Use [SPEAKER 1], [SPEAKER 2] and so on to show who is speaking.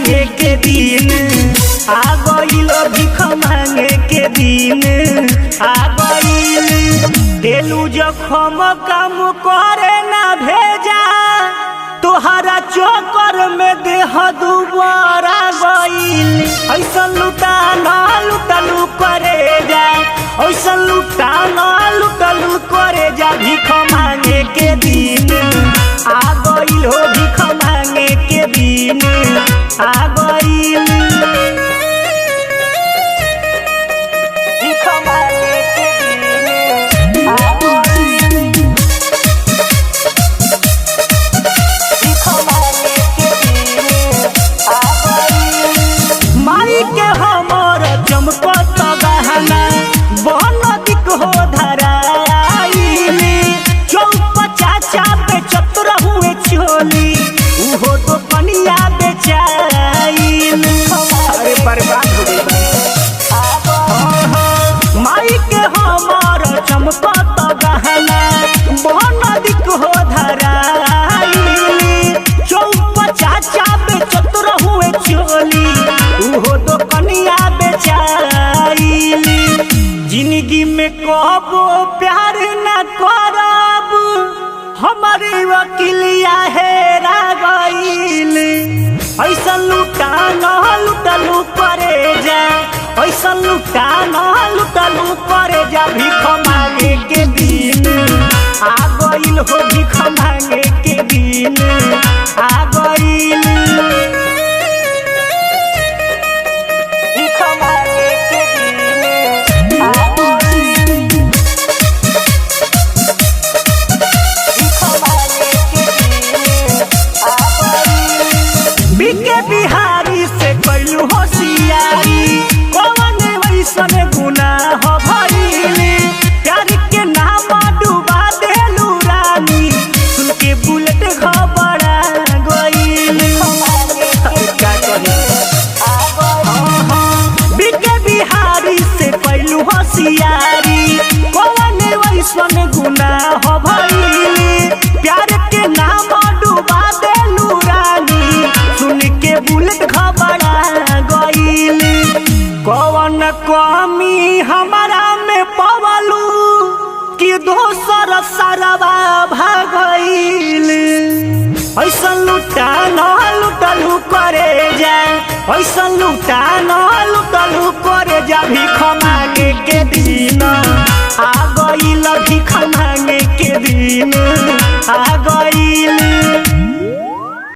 [SPEAKER 1] मांगे के दिन आ गइल, भीख मांगे के दिन आ गइल। देलू जखम काम करे ना भेजा, तोहरा चोकर में देह दुबारा गइल। ऐसा लुटा ना लुटलू करे जा, ऐसा लुटा ना लुटलू करे जा। भीख मांगे के दिन आ गइल हो, भीख मांगे के दिन आ गइल। भीख मांगे के दिन आ गइल, भीख मांगे के दिन आ गइल। माई के हमर चमकत गहना बन दिक हो धराइल। चौप चाचा बेचत रहुए चोली, उहो तो पनिया बेचाइल। अरे बर्बाद हो गई। माई के हमर चमकत गहना बन दिक हो धराइल। चौप चाचा बेचत रहुए चोली, उहो तो पनिया बेचाइल। जिंदगी में कबो प्यार न करब, हमारे वकीलिया हेरा गइल। ऐसा लुटा न लुटलू करे जा, ऐसा लुटा न लुटलू करे जा। भीख मांगे के दिन आ गइल हो, भीख मांगे के दिन आ गइल। भीख मांगे के दिन आ गइल, भीख मांगे के दिन आ गइल। बीके बिहारी से कैलू होशियारी, कौन वैसन गुनाह भइल। प्यार के नाम डुबा देलू रानी, सुन के बुलेट घबरा गइल। क्या कही बीके बिहारी से कैलू होशियारी, कौन वैसन गुनाह भइल। प्यार के नाम डुबा देलू रानी, सुन के बुलेट घबरा गइल। कौन कमी हमारा में पवलू कि दोसर सरवा भागइल। ऐसा लुटा न लुटलू करे जा, ऐसा लुटा न लुटलू करे जा। भीख मांगे के दिन आ गइल, भीख मांगे के दिन आ गइल।